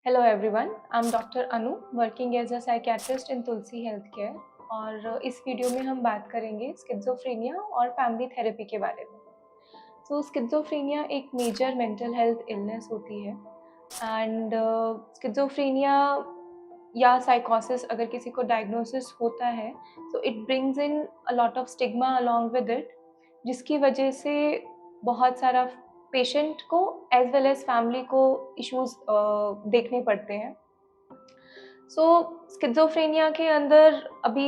Hello everyone, I'm Dr. Anu, working as a psychiatrist in Tulsi Healthcare और इस video में हम बात करेंगे स्किज़ोफ्रेनिया और फैमिली थेरेपी के बारे में। स्किज़ोफ्रेनिया एक मेजर मेंटल हेल्थ इलनेस होती है एंड स्किज़ोफ्रेनिया या साइकोसिस अगर किसी को डायग्नोसिस होता है तो it brings in a lot of stigma along with it, जिसकी वजह से बहुत सारा पेशेंट को एज वेल एज फैमिली को इश्यूज देखने पड़ते हैं। स्किज़ोफ्रेनिया के अंदर अभी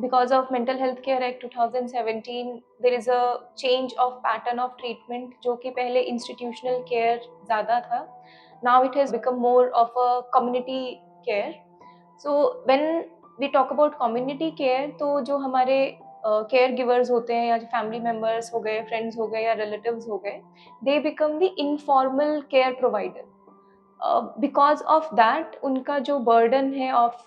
because of mental health care act 2017 there is a change of pattern of treatment, जो कि पहले इंस्टीट्यूशनल केयर ज़्यादा था। Now it has become more of a community care. So when we talk about community care, तो जो हमारे care givers होते हैं या जो फैमिली मेम्बर्स हो गए, फ्रेंड्स हो गए या रिलेटिव्स हो गए, they become the informal care provider. Because of that उनका जो बर्डन है of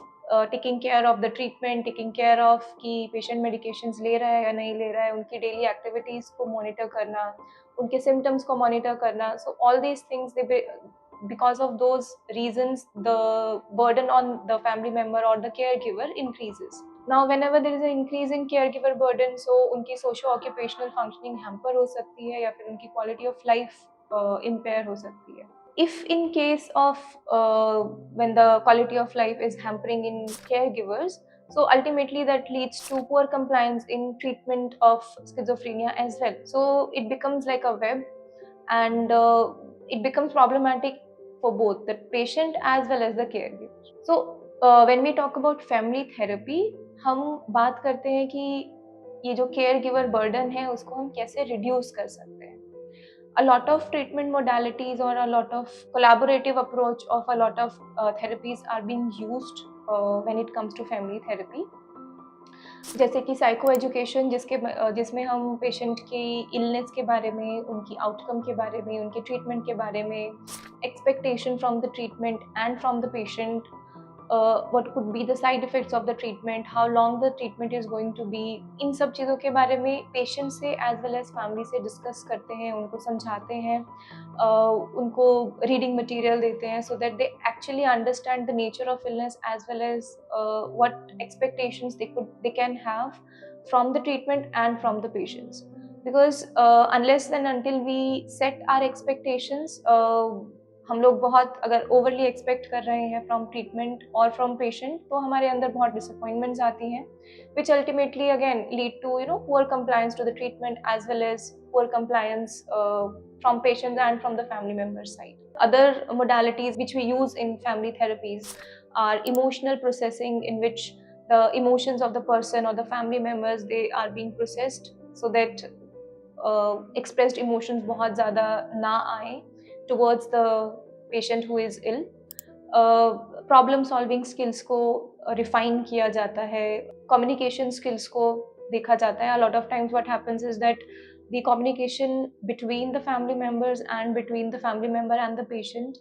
taking care of the treatment, taking care of कि पेशेंट मेडिकेशंस ले रहा है या नहीं ले रहा है, उनकी डेली एक्टिविटीज़ को मॉनिटर करना, उनके सिम्टम्स को मॉनिटर करना, so all these things they because of those reasons the burden on the family member or the caregiver increases. Now whenever there is an increase in caregiver burden, so उनकी socio occupational functioning hamper हो सकती है या फिर उनकी quality of life impair हो सकती है. If in case of when the quality of life is hampering in caregivers, so ultimately that leads to poor compliance in treatment of schizophrenia as well. So it becomes like a web, and it becomes problematic for both the patient as well as the caregiver. So when we talk about family therapy, हम बात करते हैं कि ये जो care giver burden है उसको हम कैसे रिड्यूस कर सकते हैं. A lot of treatment modalities or a lot of collaborative approach of a lot of therapies are being used when it comes to family therapy. जैसे कि साइको एजुकेशन, जिसमें हम पेशेंट की इलनेस के बारे में, उनकी आउटकम के बारे में, उनके ट्रीटमेंट के बारे में, expectation from the treatment and from the patient, what could be the side effects of the treatment, how long the treatment is going to be, इन सब चीज़ों के बारे में पेशेंट से एज वेल एज फैमिली से डिस्कस करते हैं, उनको समझाते हैं, उनको रीडिंग मटेरियल देते हैं so that they actually understand the nature of illness as well as what expectations they can have from the treatment and from the patients. Because unless and until we set our expectations, हम लोग बहुत अगर overly expect कर रहे हैं from treatment और from patient, तो हमारे अंदर बहुत डिसअपॉइंटमेंट्स आती हैं, which ultimately again lead to poor compliance to the treatment as well as poor compliance from patients and from the family members side. Other modalities which we use in family therapies are emotional processing, in which the emotions of the person or the family members, they are being processed so that expressed emotions बहुत ज़्यादा ना आए towards the patient who is ill. Problem solving skills को refine किया जाता है, communication skills को देखा जाता है. A lot of times what happens is that the communication between the family members and between the family member and the patient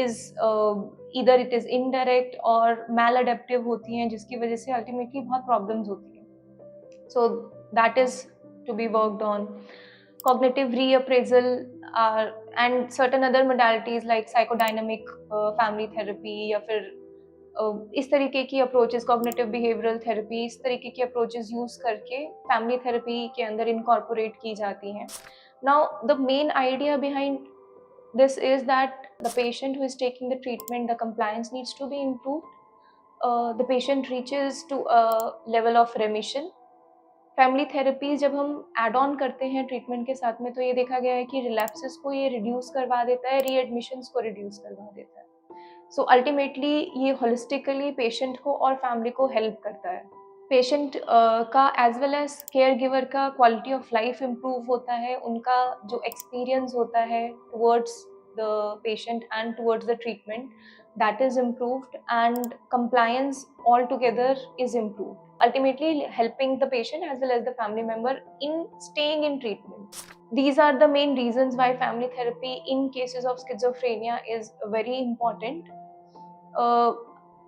is either it is indirect और maladaptive होती हैं, जिसकी वजह से ultimately बहुत problems होती हैं. So that is to be worked on. Cognitive reappraisal and certain other modalities like psychodynamic family therapy या फिर इस तरीके की अप्रोचेस, कॉग्निटिव बिहेवियरल थेरेपी, इस तरीके की अप्रोचेस यूज करके फैमिली थेरेपी के अंदर इनकॉर्पोरेट की जाती हैं. Now the main idea behind this is that the patient who is taking the treatment, the compliance needs to be improved. The patient reaches to a level of remission. Family therapy जब हम add on करते हैं treatment के साथ में, तो ये देखा गया है कि रिलैप्सेस को ये रिड्यूस करवा देता है, रीएडमिशंस को रिड्यूस करवा देता है. सो अल्टीमेटली ये होलिस्टिकली पेशेंट को और फैमिली को हेल्प करता है. पेशेंट का as well as care giver का क्वालिटी ऑफ लाइफ इम्प्रूव होता है, उनका जो एक्सपीरियंस होता है towards the patient and towards the treatment, that is improved, and compliance altogether is improved, ultimately helping the patient as well as the family member in staying in treatment. These are the main reasons why family therapy in cases of schizophrenia is very important.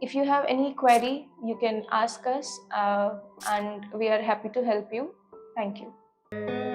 If you have any query, you can ask us, and we are happy to help you. Thank you.